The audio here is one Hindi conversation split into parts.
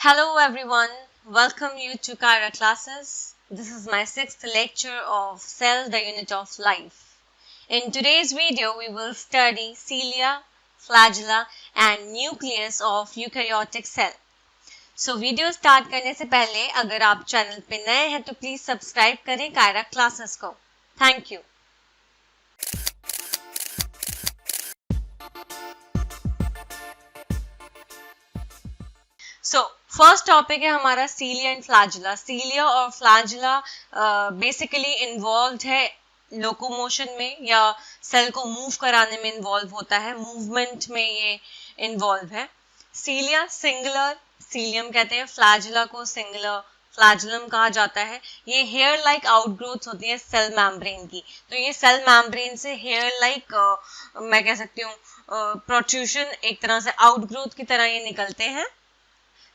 Hello everyone, welcome you to Kyra classes. This is my sixth lecture of Cell, the Unit of Life. In today's video, we will study cilia, flagella and nucleus of eukaryotic cell. So video start करने से पहले अगर आप चैनल पे नए हैं तो प्लीज सब्सक्राइब करें कायरा क्लासेस को. Thank you. So first topic है हमारा सीलिया एंड फ्लैजिला. सीलिया और फ्लैजिला बेसिकली इन्वॉल्व है लोकोमोशन में या सेल को मूव कराने में इन्वॉल्व होता है, मूवमेंट में ये इन्वॉल्व है. सीलिया सिंगुलर सीलियम कहते हैं, फ्लैजिला को सिंगुलर फ्लैजिलम कहा जाता है. ये हेयर लाइक आउटग्रोथ होती है सेल मेम्ब्रेन की. तो ये सेल मेम्ब्रेन से हेयर लाइक मैं कह सकती हूँ प्रोट्रूशन, एक तरह से आउटग्रोथ की तरह ये निकलते हैं.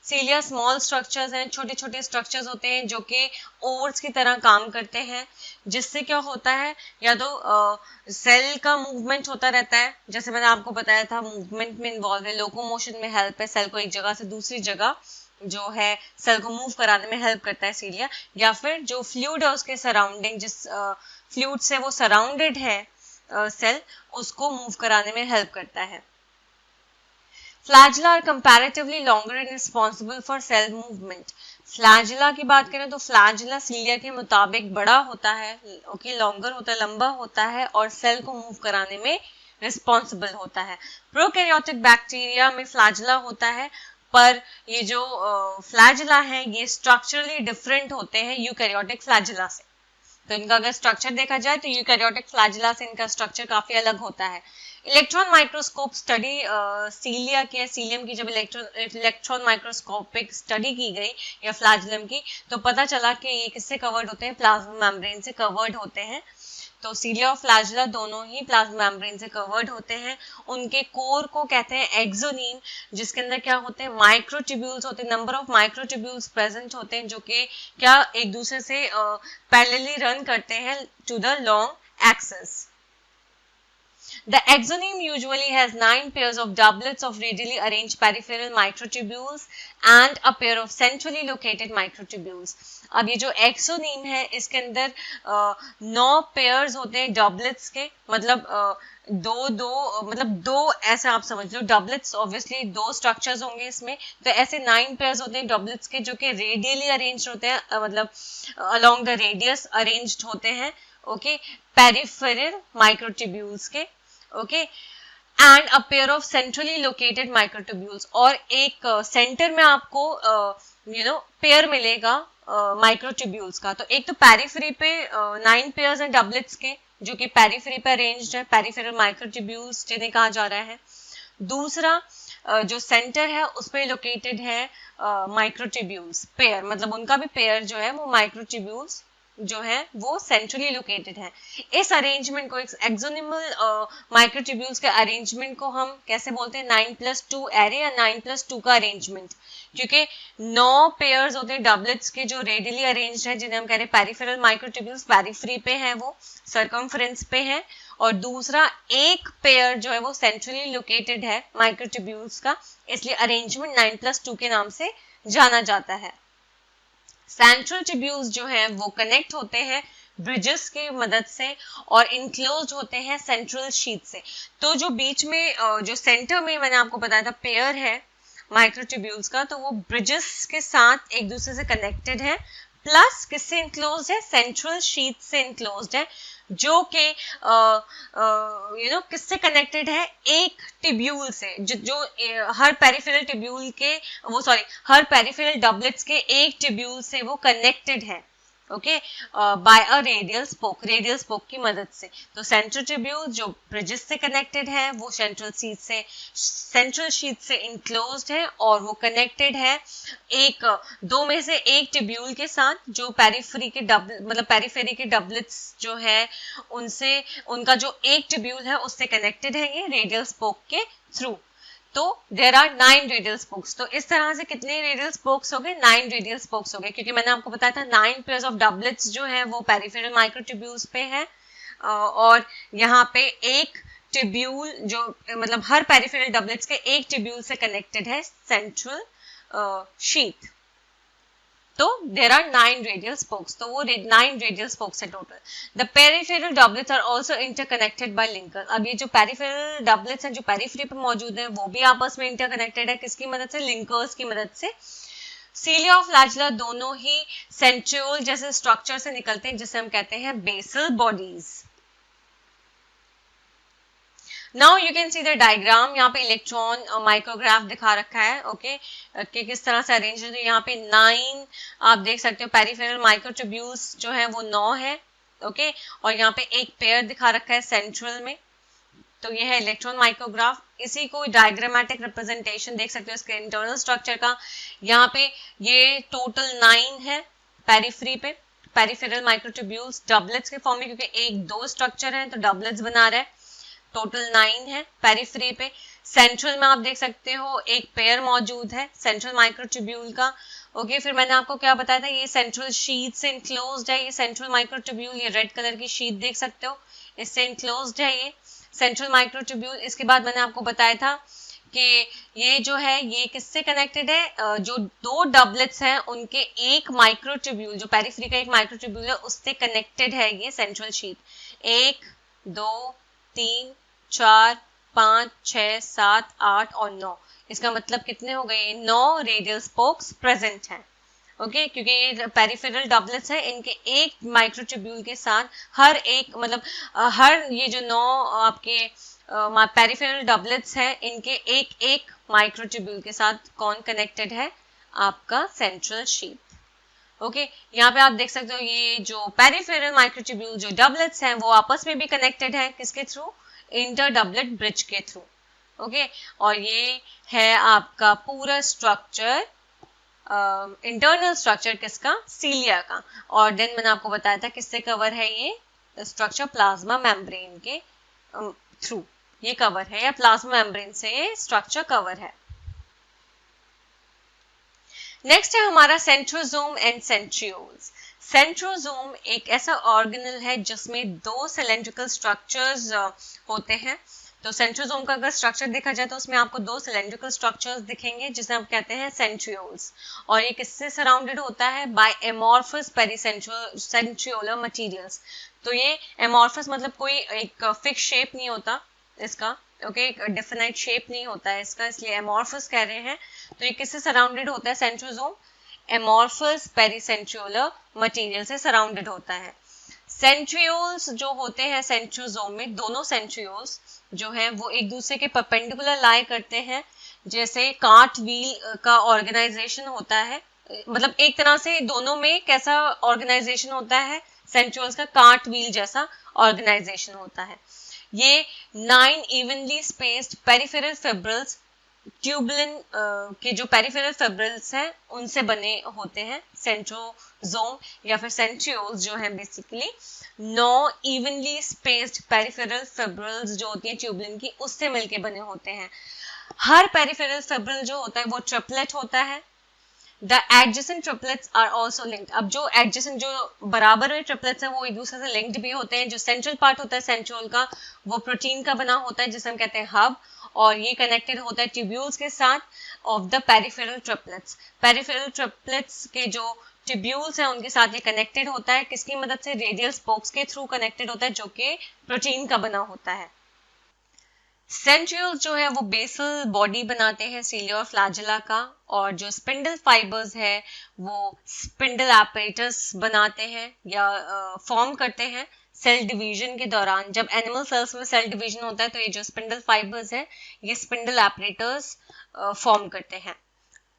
सीलिया स्मॉल स्ट्रक्चर्स हैं, छोटे छोटे स्ट्रक्चर्स होते हैं जो कि ओव्स की तरह काम करते हैं, जिससे क्या होता है या तो सेल का मूवमेंट होता रहता है, जैसे मैंने आपको बताया था मूवमेंट में इन्वॉल्व है, लोकोमोशन में हेल्प है, सेल को एक जगह से दूसरी जगह जो है सेल को मूव कराने में हेल्प करता है सीलिया. या फिर जो फ्लूइड है उसके सराउंडिंग, जिस फ्लूइड से वो सराउंडेड है सेल, उसको मूव कराने में हेल्प करता है. Flagella are comparatively longer and responsible for cell movement. Flagella की बात करें तो flagella cilia के मुताबिक बड़ा होता है, ओके, लॉन्गर होता है, लंबा होता है और सेल को मूव कराने में रिस्पॉन्सिबल होता है. प्रोकैरियोटिक बैक्टीरिया में flagella होता है, पर ये जो flagella है ये स्ट्रक्चरली डिफरेंट होते हैं यूकैरियोटिक flagella से. तो इनका अगर स्ट्रक्चर देखा जाए तो यूकैरियोटिक फ्लैजिला से इनका स्ट्रक्चर काफी अलग होता है. इलेक्ट्रॉन माइक्रोस्कोप स्टडी सीलिया की, सीलियम की जब इलेक्ट्रॉन माइक्रोस्कोपिक स्टडी की गई या फ्लैजिलम की, तो पता चला कि ये किससे कवर्ड होते हैं, प्लाज्मा मेम्ब्रेन से कवर्ड होते हैं. तो सीलिया और फ्लैजिला दोनों ही प्लाज्मा मेम्ब्रेन से कवर्ड होते हैं. उनके कोर को कहते हैं एक्सोनीम, जिसके अंदर क्या होते हैं, माइक्रोट्यूब्यूल्स होते हैं, नंबर ऑफ माइक्रोट्यूब्यूल्स प्रेजेंट होते हैं जो कि क्या एक दूसरे से पैरेलली रन करते हैं to the long axis. The exoneme usually has 9 pairs of doublets of radially arranged peripheral microtubules and a pair of centrally located microtubules. अब ये जो एक्सोनीम है इसके अंदर 9 पेयर्स होते हैं डबलेट्स के, मतलब दो ऐसे आप समझ लो. डबलेट्स ऑब्वियसली दो स्ट्रक्चर्स होंगे इसमें, तो ऐसे 9 पेयर्स होते हैं डबलेट्स के जो कि रेडियली अरेंज्ड होते हैं, मतलब अलोंग द रेडियस अरेंज्ड होते हैं, ओके, पेरिफेरल माइक्रोट्यूब्यूल्स के, okay, and a pair of centrally located microtubules. और एक सेंटर में आपको पेयर मिलेगा माइक्रोट्यूब्यूल्स का. तो एक तो पेरिफेरी पे 9 पेयर्स हैं डबलेट्स के जो कि पेरिफेरी पे अरेंज्ड है, पेरिफेरल माइक्रोट्यूब्यूल्स जिन्हें कहा जा रहा है. दूसरा जो सेंटर है उस पे लोकेटेड है माइक्रोट्यूब्यूल्स पेयर, मतलब उनका भी पेयर जो है वो माइक्रोट्यूब्यूल्स जो है वो सेंट्रली लोकेटेड है. इस अरेंजमेंट को, एक्सोनिमल माइक्रोट्यूब्यूल्स के अरेंजमेंट को हम कैसे बोलते हैं, 9+2 एरे या 9+2 का अरेंजमेंट, क्योंकि 9 पेयर्स होते हैं डबलेट्स के जो रेडियली अरेंज्ड है, जिन्हें हम कह रहे हैं पेरिफेरल माइक्रोट्यूब्यूल्स, पेरिफेरी पे है, वो सर्कमफ्रेंस पे है, और दूसरा एक पेयर जो है वो सेंट्रली लोकेटेड है माइक्रोट्यूब्यूल्स का, इसलिए अरेंजमेंट 9+2 के नाम से जाना जाता है. सेंट्रल ट्यूब्यूल्स जो हैं वो कनेक्ट होते हैं ब्रिजेस की मदद से और इनक्लोज होते हैं सेंट्रल शीट से. तो जो बीच में जो सेंटर में मैंने आपको बताया था पेयर है माइक्रोट्यूब्यूल्स का, तो वो ब्रिजेस के साथ एक दूसरे से कनेक्टेड है, प्लस किससे इनक्लोज है, सेंट्रल शीट से इनक्लोज है, जो कि किससे कनेक्टेड है, एक ट्यूब्यूल से, जो हर पेरिफेरल ट्यूब्यूल के हर पेरिफेरल डबलेट्स के एक ट्यूब्यूल से वो कनेक्टेड है, okay, by a radial spoke की मदद से. तो सेंट्रल ट्यूब्यूल जो ब्रिजेस से कनेक्टेड है वो सेंट्रल शीट से इनक्लोज्ड है और वो कनेक्टेड है दो में से एक ट्यूब्यूल के साथ, जो पेरिफेरी के डबलेट्स जो है उनसे, उनका जो एक ट्यूब्यूल है उससे कनेक्टेड है ये रेडियल स्पोक के थ्रू. तो देर आर 9 रेडियल स्पोक्स. तो इस तरह से कितने रेडियल स्पोक्स हो गए, 9 रेडियल स्पोक्स हो गए, क्योंकि मैंने आपको बताया था 9 पेयर्स ऑफ डबलेट्स जो है वो पेरिफेरल माइक्रोट्यूब्यूल्स पे है, और यहाँ पे एक ट्यूब्यूल जो मतलब हर पेरिफेरल डबलेट्स के एक ट्यूब्यूल से कनेक्टेड है सेंट्रल शीट। तो देर आर 9 रेडियल स्पोक्स, तो वो 9 रेडियल स्पोक्स है total. The peripheral doublets are also interconnected by linker. अब ये जो पेरिफेरल डबलेट्स हैं जो पेरिफेरी पे मौजूद है वो भी आपस में इंटरकनेक्टेड है, किसकी मदद से? लिंकर्स की मदद से। सीलिया और फ्लैजिला दोनों ही सेंट्रियोल जैसे स्ट्रक्चर से निकलते हैं जिसे हम कहते हैं basal bodies. Now you can see the diagram, यहाँ पे इलेक्ट्रॉन माइक्रोग्राफ दिखा रखा है, ओके कि किस तरह से अरेंज है। तो यहाँ पे 9 आप देख सकते हो पेरिफेरल माइक्रोट्यूब्यूल्स जो है वो 9 है, ओके और यहाँ पे एक पेयर दिखा रखा है सेंट्रल में। तो ये है इलेक्ट्रॉन माइक्रोग्राफ। इसी को डायग्रामेटिक रिप्रेजेंटेशन देख सकते हो इसके इंटरनल स्ट्रक्चर का। यहाँ पे ये टोटल 9 है पेरिफेरी पे, पेरिफेरल माइक्रोट्यूब्यूल्स डबलेट्स के फॉर्म में, क्योंकि 1-2 स्ट्रक्चर है तो डबलेट्स बना रहा है। टोटल 9 है पेरिफेरी पे। सेंट्रल में आप देख सकते हो एक पेयर मौजूद है सेंट्रल माइक्रोट्यूब्यूल का, ओके फिर मैंने आपको क्या बताया था, ये सेंट्रल शीट से इनक्लोज्ड है, ये सेंट्रल माइक्रोट्यूब्यूल, ये रेड कलर की शीट देख सकते हो, इससे इनक्लोज्ड है ये सेंट्रल माइक्रोट्यूब्यूल। इसके बाद मैंने आपको बताया था कि ये जो है ये किससे कनेक्टेड है, जो 2 डबलेट्स हैं उनके एक माइक्रोट्यूब्यूल, जो पेरिफेरी का एक माइक्रोट्यूब्यूल है उससे कनेक्टेड है ये सेंट्रल शीट। 1 2 3 4 5 6 7 8 और 9, इसका मतलब कितने हो गए? 9 रेडियल स्पोक्स प्रेजेंट हैं, ओके क्योंकि ये पेरिफेरल डबलेट्स है, इनके एक माइक्रोट्यूब्यूल के साथ हर एक मतलब हर ये जो 9 आपके पेरिफेरल डबलेट्स है इनके एक माइक्रोट्यूब्यूल के साथ कौन कनेक्टेड है? आपका सेंट्रल शीट, ओके यहाँ पे आप देख सकते हो ये जो पेरिफेरल माइक्रोट्यूब्यूल जो डबलेट्स हैं वो आपस में भी कनेक्टेड है, किसके थ्रू? इंटर डबलेट ब्रिज के थ्रू, ओके और ये है आपका पूरा स्ट्रक्चर, इंटरनल स्ट्रक्चर किसका? सीलिया का। और देन मैंने आपको बताया था किससे कवर है ये स्ट्रक्चर? प्लाज्मा मेम्ब्रेन के थ्रू ये कवर है, या प्लाज्मा मेम्ब्रेन से ये स्ट्रक्चर कवर है। नेक्स्ट है हमारा सेंट्रोसोम एंड सेंट्रियोल्स। सेंट्रोसोम एक ऐसा ऑर्गेनल है जिसमें 2 सिलेंड्रिकल स्ट्रक्चर्स होते हैं। तो सेंट्रोसोम का अगर स्ट्रक्चर देखा जाए तो उसमें आपको 2 सिलेंड्रिकल स्ट्रक्चर्स दिखेंगे जिसे हम कहते हैं सेंट्रियोल्स, और ये किससे सराउंडेड होता है? By amorphous pericentriolar materials. तो ये एमॉर्फस मतलब कोई एक फिक्स शेप नहीं होता इसका, ओके एक डेफिनाइट शेप नहीं होता है इसका, इसलिए एमॉर्फस कह रहे हैं। तो ये किससे सराउंडेड होता है सेंट्रोसोम? एमॉर्फस पेरिसेंट्रियोलर मटेरियल से सराउंडेड होता है। सेंट्रियोल्स जो होते हैं सेंट्रोसोम में, दोनों सेंट्रियोल्स जो हैं वो एक दूसरे के परपेंडिकुलर लाई करते हैं, जैसे कार्ट व्हील का ऑर्गेनाइजेशन होता है, मतलब एक तरह से दोनों में कैसा ऑर्गेनाइजेशन होता है? सेंट्रियोल्स का कार्ट व्हील जैसा ऑर्गेनाइजेशन होता है। ये 9 evenly spaced peripheral fibrils, tubulin के जो पेरिफेरल फिब्रिल्स हैं उनसे बने होते हैं सेंट्रोसोम या फिर सेंट्रियोल्स जो हैं basically 9 evenly spaced peripheral fibrils जो होती हैं ट्यूबुलिन की, उससे मिलके बने होते हैं। हर पेरिफेरल फिब्रिल जो होता है वो ट्रिपलेट होता है। The adjacent triplets are also linked. अब जो एडजेसेंट जो बराबर में ट्रिपलेट्स हैं वो एक दूसरे से लिंक्ड भी होते हैं। जो सेंट्रल पार्ट होता है सेंट्रियोल का वो प्रोटीन का बना होता है जिसे हम कहते हैं हब, और ये कनेक्टेड होता है ट्यूब्यूल्स के साथ of the peripheral triplets. Peripheral triplets के जो ट्यूब्यूल्स हैं उनके साथ ये कनेक्टेड होता है, किसकी मदद से? रेडियल स्पोक्स के थ्रू कनेक्टेड होता है जो कि प्रोटीन का बना होता है। सेंट्रियोल्स जो है वो बेसल बॉडी बनाते हैं सीलिया और फ्लैजिला का, और जो स्पिंडल फाइबर्स है वो स्पिंडल एपरेटस बनाते हैं या फॉर्म करते हैं सेल डिवीजन के दौरान। जब एनिमल सेल्स में सेल डिवीजन होता है तो ये जो स्पिंडल फाइबर्स है ये स्पिंडल एपरेटस फॉर्म करते हैं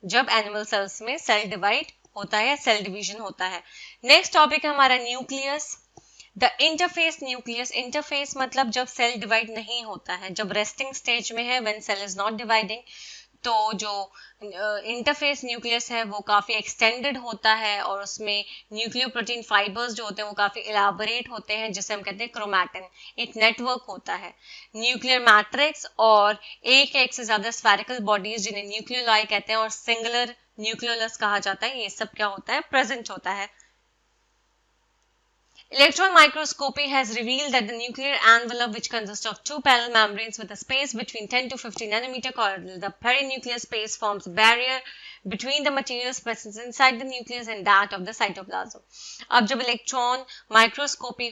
जब एनिमल सेल्स में सेल डिवाइड होता है, सेल डिवीजन होता है। नेक्स्ट टॉपिक है हमारा nucleus. The interface nucleus. Interface मतलब जब सेल डिवाइड नहीं होता है, जब रेस्टिंग स्टेज में है, when cell is not dividing, तो जो इंटरफेस न्यूक्लियस है वो काफी एक्सटेंडेड होता है और उसमें न्यूक्लियोप्रोटीन फाइबर्स जो होते हैं वो काफी इलाबोरेट होते हैं जिसे हम कहते हैं क्रोमैटिन। एक नेटवर्क होता है, न्यूक्लियर मैट्रिक्स और एक से ज्यादा स्फेरिकल बॉडीज जिन्हें न्यूक्लियोलाई कहते हैं और सिंगुलर न्यूक्लियोलस कहा जाता है, ये सब क्या होता है? प्रेजेंट होता है। Electron microscopy has revealed that the nuclear envelope, which consists of two parallel membranes with a space between 10 to 50 nanometer called the perinuclear space, forms a barrier between the materials present inside the nucleus and that of the cytoplasm. अब जब इलेक्ट्रॉन माइक्रोस्कोपी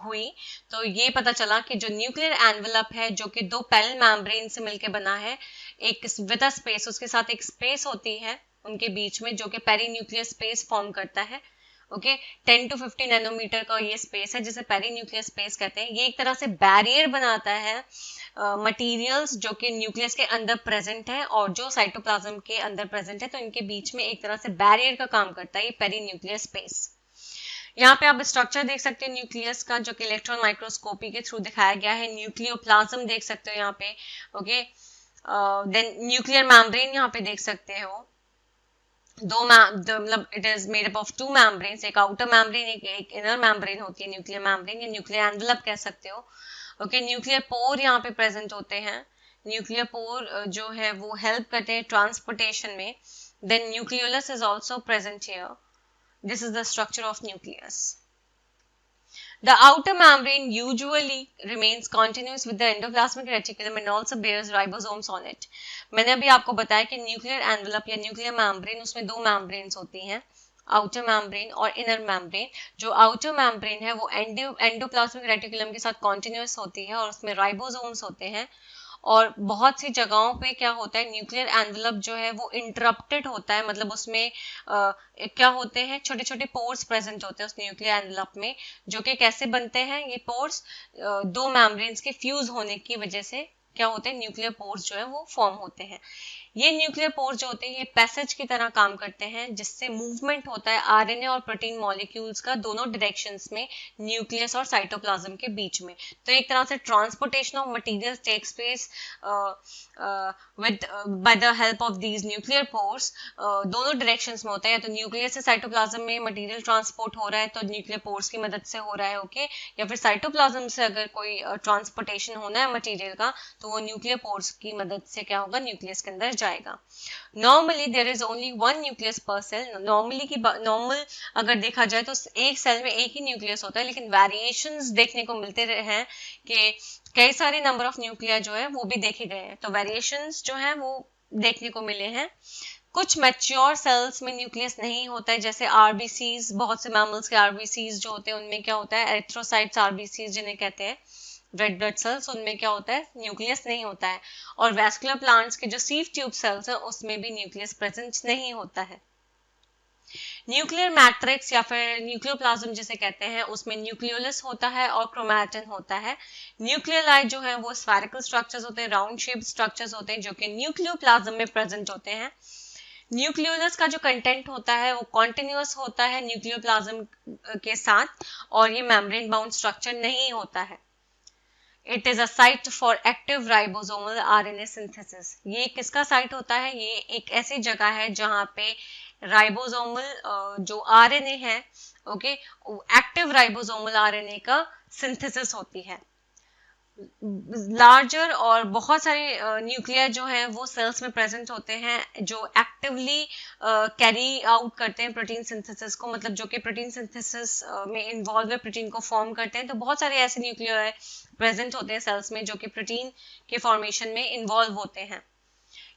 हुई तो ये पता चला कि जो न्यूक्लियर एनवेलप है जो कि दो पैरेलल मेम्ब्रेन से मिलकर बना है, एक विद अ स्पेस, उसके साथ एक स्पेस होती है उनके बीच में जो कि पेरीन्यूक्लियर स्पेस फॉर्म करता है. ओके 10 टू 50 नैनोमीटर का ये स्पेस है जिसे पेरीन्यूक्लियर स्पेस कहते हैं. ये एक तरह से बैरियर बनाता है मटेरियल्स जो कि न्यूक्लियस के अंदर प्रेजेंट है और जो साइटोप्लाज्म के अंदर प्रेजेंट है, तो इनके बीच में एक तरह से बैरियर का काम करता है ये पेरीन्यूक्लियर स्पेस. यहाँ पे आप स्ट्रक्चर देख सकते हैं न्यूक्लियस का जो कि इलेक्ट्रॉन माइक्रोस्कोपी के थ्रू दिखाया गया है. न्यूक्लियोप्लाज्म देख सकते हो यहाँ पे. ओके देन न्यूक्लियर मेम्ब्रेन यहाँ पे देख सकते हो. मतलब it is made up of to membranes, एक आउटर मेम्ब्रेन एक इनर मेम्ब्रेन होती है न्यूक्लियर मेम्ब्रेन या न्यूक्लियर एनवेलप कह सकते हो. ओके न्यूक्लियर पोर यहाँ पे प्रेजेंट होते हैं. न्यूक्लियर पोर जो है वो हेल्प करते हैं ट्रांसपोर्टेशन में. Then nucleolus is also present here. This is the structure of nucleus. The outer membrane usually remains continuous with the endoplasmic reticulum and also bears ribosomes on it. मैंने अभी आपको बताया कि न्यूक्लियर एनवेलप या न्यूक्लियर मेम्ब्रेन, उसमें दो मेम्ब्रेन्स होती हैं, आउटर मेम्ब्रेन और इनर मेम्ब्रेन. जो आउटर मेम्ब्रेन है वो एंडोप्लाज्मिक रेटिकुलम के साथ कॉन्टिन्यूस होती है और उसमें राइबोसोम्स होते हैं. और बहुत सी जगहों पे क्या होता है, न्यूक्लियर एनवेलप जो है वो इंटरप्टेड होता है, मतलब उसमें क्या होते हैं, छोटे छोटे पोर्स प्रेजेंट होते हैं उस न्यूक्लियर एनवेलप में, जो कि कैसे बनते हैं ये पोर्स, दो मेम्ब्रेन्स के फ्यूज होने की वजह से क्या होते हैं, न्यूक्लियर पोर्स जो है वो फॉर्म होते हैं. ये न्यूक्लियर पोर्स जो होते हैं ये पैसेज की तरह काम करते हैं जिससे मूवमेंट होता है आरएनए और प्रोटीन मॉलिक्यूल्स का दोनों डायरेक्शंस में न्यूक्लियस और साइटोप्लाज्म के बीच में. तो एक तरह से transportation of materials takes place with by the help of these nuclear pores. दोनों डायरेक्शंस में होता है, या तो न्यूक्लियस से साइटोप्लाज्म में मटेरियल ट्रांसपोर्ट हो रहा है तो न्यूक्लियर पोर्स की मदद से हो रहा है. ओके या फिर साइटोप्लाज्म से अगर कोई ट्रांसपोर्टेशन होना है मटेरियल का तो वो न्यूक्लियर पोर्स की मदद से क्या होगा, न्यूक्लियस के अंदर जाएगा. Normally there is only one nucleus per cell. Normal अगर देखा जाए तो एक सेल में एक ही न्यूक्लियस होता है, लेकिन वेरिएशंस देखने को मिलते हैं कि कई सारे नंबर ऑफ न्यूक्लिया जो है वो भी देखे गए हैं. तो वेरिएशंस जो है वो देखने को मिले हैं. कुछ मैच्योर सेल्स में न्यूक्लियस नहीं होता है, जैसे आरबीसीज, बहुत से मैमल्स के आरबीसीज जो होते हैं उनमें क्या होता है, एरिथ्रोसाइट्स आरबीसीज जिन्हें कहते हैं रेड ब्लड सेल्स, उनमें क्या होता है, न्यूक्लियस नहीं होता है. और वैस्कुलर प्लांट्स के जो सीव ट्यूब सेल्स हैं उसमें भी न्यूक्लियस प्रेजेंट नहीं होता है. न्यूक्लियर मैट्रिक्स या फिर न्यूक्लियोप्लाज्म जिसे कहते हैं उसमें न्यूक्लियोलस होता है और क्रोमैटिन होता है. न्यूक्लियोलाई जो है वो स्फेरिकल स्ट्रक्चर्स होते हैं, राउंड शेप स्ट्रक्चर्स होते हैं जो कि न्यूक्लियोप्लाज्म में प्रेजेंट होते हैं. न्यूक्लियोलस का जो कंटेंट होता है वो कॉन्टिन्यूअस होता है न्यूक्लियोप्लाज्म के साथ और ये मेम्ब्रेन बाउंड स्ट्रक्चर नहीं होता है. It is a site for active ribosomal RNA synthesis. ये किसका साइट होता है, ये एक ऐसी जगह है जहां पे राइबोसोमल जो आरएनए है, ओके, एक्टिव राइबोसोमल आरएनए का सिंथेसिस होती है. लार्जर और बहुत सारे न्यूक्लिया जो हैं वो सेल्स में प्रेजेंट होते हैं जो एक्टिवली कैरी आउट करते हैं प्रोटीन सिंथेसिस को, मतलब जो कि प्रोटीन सिंथेसिस में इन्वॉल्व है, प्रोटीन को फॉर्म करते हैं. तो बहुत सारे ऐसे न्यूक्लिया प्रेजेंट होते हैं सेल्स में जो कि प्रोटीन के फॉर्मेशन में इन्वॉल्व होते हैं.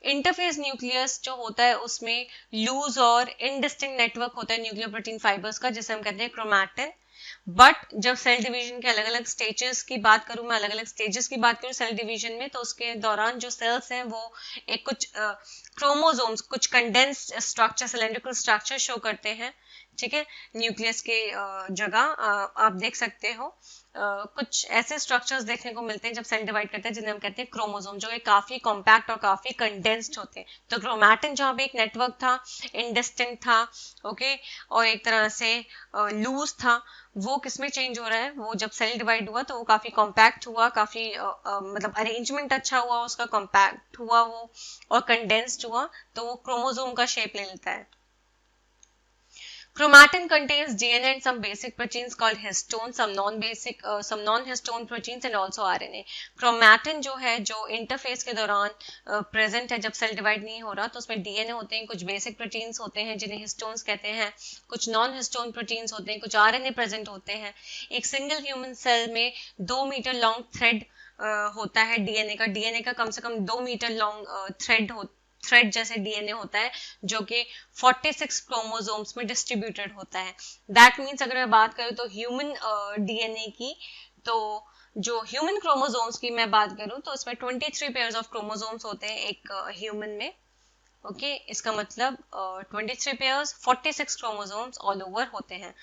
इंटरफेस न्यूक्लियस जो होता है उसमें लूज और इनडिस्टिंक्ट नेटवर्क होता है न्यूक्लियर प्रोटीन फाइबर्स का, जिसे हम कहते हैं क्रोमैटिन. बट जब सेल डिवीजन के अलग अलग स्टेजेस की बात करूं मैं, अलग अलग स्टेजेस की बात करूं सेल डिवीजन में, तो उसके दौरान जो सेल्स हैं वो एक कुछ क्रोमोसोम्स, कुछ condensed structure, cylindrical structure show करते हैं. ठीक है, न्यूक्लियस के जगह आप देख सकते हो कुछ ऐसे स्ट्रक्चर्स देखने को मिलते हैं जब सेल डिवाइड करते हैं जिन्हें हम कहते हैं क्रोमोसोम, जो काफी कॉम्पैक्ट और काफी कंडेंस्ड होते हैं. तो क्रोमैटिन जहाँ पे एक नेटवर्क था, इंडिस्टिंक्ट था, ओके, और एक तरह से लूज था, वो किसमें चेंज हो रहा है, वो जब सेल डिवाइड हुआ तो वो काफी कॉम्पैक्ट हुआ, काफी मतलब अरेंजमेंट अच्छा हुआ उसका, कॉम्पैक्ट हुआ वो और कंडेंस्ड हुआ, तो वो क्रोमोसोम का शेप ले लेता है. Chromatin contains DNA and some basic proteins called histones, some non-histone proteins and also RNA. Chromatin जो है, जो इंटरफेस के दौरान प्रेजेंट है, जब सेल डिवाइड नहीं हो रहा, तो उसमें डीएनए होते हैं, कुछ बेसिक प्रोटीन्स होते हैं जिन्हें हिस्टोन्स कहते हैं, कुछ नॉन हिस्टोन प्रोटीन्स होते हैं, कुछ आरएनए प्रेजेंट होते हैं. एक सिंगल ह्यूमन सेल में 2 मीटर लॉन्ग थ्रेड होता है डीएनए का कम से कम 2 मीटर लॉन्ग थ्रेड जैसे डीएनए होता है, जो कि 46 क्रोमोसोम्स में डिस्ट्रीब्यूटेड होता है. दैट मीन्स अगर मैं बात करूं तो ह्यूमन डीएनए की, तो जो ह्यूमन क्रोमोसोम्स की मैं बात करूं तो उसमें 23 पेयर्स ऑफ क्रोमोसोम्स होते हैं एक ह्यूमन में. ओके, इसका मतलब 23 पेयर्स 46 क्रोमोसोम्स ऑल ओवर होते हैं.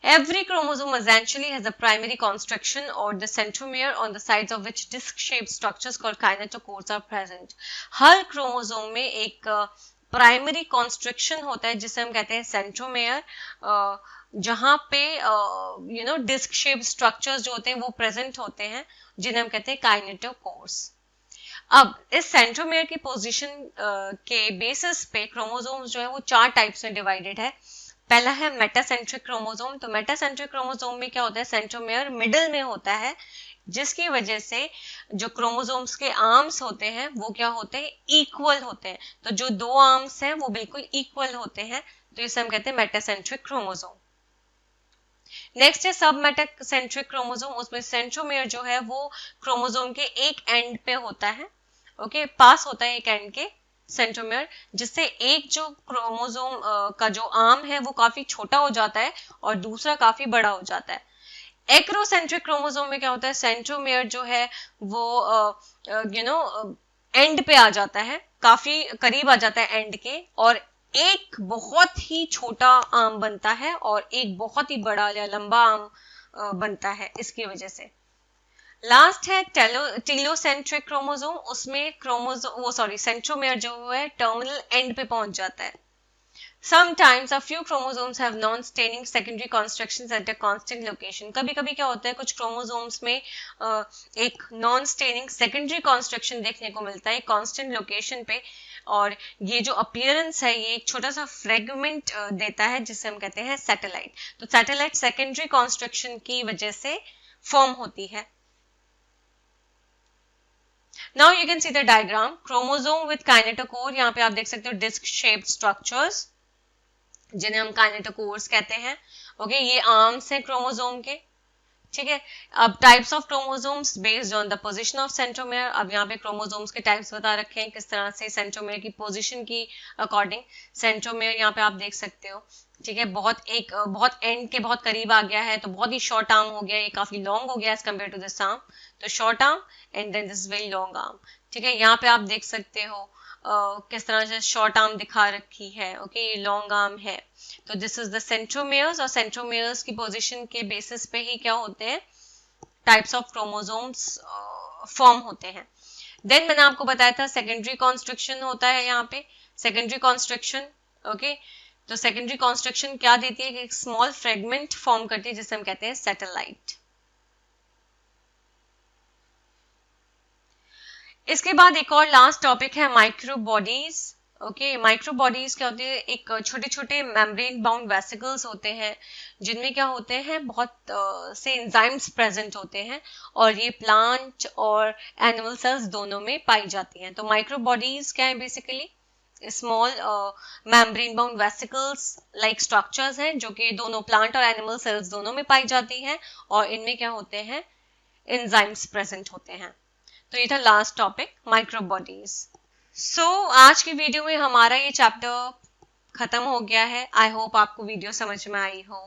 Every chromosome essentially has a primary construction or the centromere on the sides of which disc-shaped structures called kinetochores are present. Her chromosome में एक प्राइमरी कॉन्स्ट्रक्शन होता है जिसे हम कहते हैं सेंट्रोमेयर, जहां पे डिस्क शेप स्ट्रक्चर्स जो होते हैं वो प्रेजेंट होते हैं, जिन्हें हम कहते हैं काइनेटोकोर्स. अब इस सेंट्रोमेयर की पोजीशन के बेसिस पे क्रोमोसोम्स जो है वो 4 टाइप्स में डिवाइडेड है. पहला है मेटासेंट्रिक क्रोमोसोम. तो मेटासेंट्रिक क्रोमोसोम में क्या होता है, सेंट्रोमेयर मिडिल में होता है, जिसकी वजह से जो क्रोमोसोम्स के आर्म्स होते हैं वो क्या होते हैं, इक्वल होते हैं. तो जो 2 आर्म्स हैं वो बिल्कुल इक्वल होते हैं, तो इसे हम कहते हैं मेटासेंट्रिक क्रोमोसोम. नेक्स्ट है सब मेटासेंट्रिक क्रोमोसोम. उसमें सेंट्रोमेयर जो है वो क्रोमोसोम के एक एंड पे होता है, ओके, पास होता है एक एंड के सेंट्रोमेयर, जिससे एक जो क्रोमोसोम का जो आर्म है वो काफी छोटा हो जाता है और दूसरा काफी बड़ा हो जाता है. एक्रोसेंट्रिक क्रोमोसोम में क्या होता है, सेंट्रोमेयर जो है वो एंड पे आ जाता है, काफी करीब आ जाता है एंड के, और एक बहुत ही छोटा आर्म बनता है और एक बहुत ही बड़ा या लंबा आर्म बनता है इसकी वजह से. लास्ट है टेलोसेंट्रिक क्रोमोसोम. उसमें सेंट्रोमेयर जो है टर्मिनल एंड पे पहुंच जाता है. Sometimes a few chromosomes have non-staining secondary constructions at a constant location. कभी-कभी क्या होता है, कुछ क्रोमोसोम्स में एक non-staining secondary construction देखने को मिलता है constant location पे, और ये जो अपीयरेंस है ये एक छोटा सा फ्रेगमेंट देता है जिसे हम कहते हैं सैटेलाइट. तो सैटेलाइट सेकेंडरी कॉन्स्ट्रक्शन की वजह से फॉर्म होती है. Now you can see the diagram. Chromosome with kinetochore. यहाँ पे आप देख सकते हो डिस्क शेप्ड स्ट्रक्चर्स जिन्हें हम काइनेटोकोर्स कहते हैं. ओके, ये आर्म्स हैं क्रोमोसोम के, ठीक है. अब types of chromosomes based on the position of centromere. अब यहाँ पे क्रोमोसोम्स के टाइप्स बता रखे हैं, किस तरह से सेंट्रोमेयर की पोजीशन की अकॉर्डिंग. सेंट्रोमेयर यहाँ पे आप देख सकते हो, ठीक है, बहुत एंड के बहुत करीब आ गया है, तो बहुत ही शॉर्ट आर्म हो गया, ये काफी लॉन्ग हो गया as compare to this arm. तो short arm and then this very long arm, ठीक है. यहाँ पे आप देख सकते हो किस तरह से शॉर्ट आर्म दिखा रखी है, ओके, ये लॉन्ग आर्म है. तो दिस इज द सेंट्रोमेयर्स, और सेंट्रोमेयर्स की पोजीशन के बेसिस पे ही क्या होते हैं, टाइप्स ऑफ क्रोमोसोम्स फॉर्म होते हैं. देन मैंने आपको बताया था सेकेंडरी कॉन्स्ट्रक्शन होता है यहाँ पे. सेकेंडरी कॉन्स्ट्रक्शन, ओके, तो सेकेंडरी कॉन्स्ट्रक्शन क्या देती है कि एक स्मॉल फ्रेगमेंट फॉर्म करती है जिसे हम कहते हैं सैटेलाइट. इसके बाद एक और लास्ट टॉपिक है माइक्रोबॉडीज. ओके, माइक्रोबॉडीज क्या होती है, एक छोटे छोटे मेम्ब्रेन बाउंड वेसिकल्स होते हैं जिनमें क्या होते हैं, बहुत से एंजाइम्स प्रेजेंट होते हैं, और ये प्लांट और एनिमल सेल्स दोनों में पाई जाती हैं. तो माइक्रोबॉडीज क्या है, basically small membrane bound vesicles like structures हैं जो कि दोनों प्लांट और एनिमल सेल्स दोनों में पाई जाती हैं, और इनमें क्या होते हैं, एंजाइम्स प्रेजेंट होते हैं. तो ये था लास्ट टॉपिक, माइक्रोबॉडीज. सो आज की वीडियो में हमारा ये चैप्टर खत्म हो गया है. आई होप आपको वीडियो समझ में आई हो.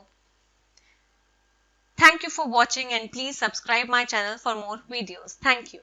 Thank you for watching and please subscribe my channel for more videos. Thank you.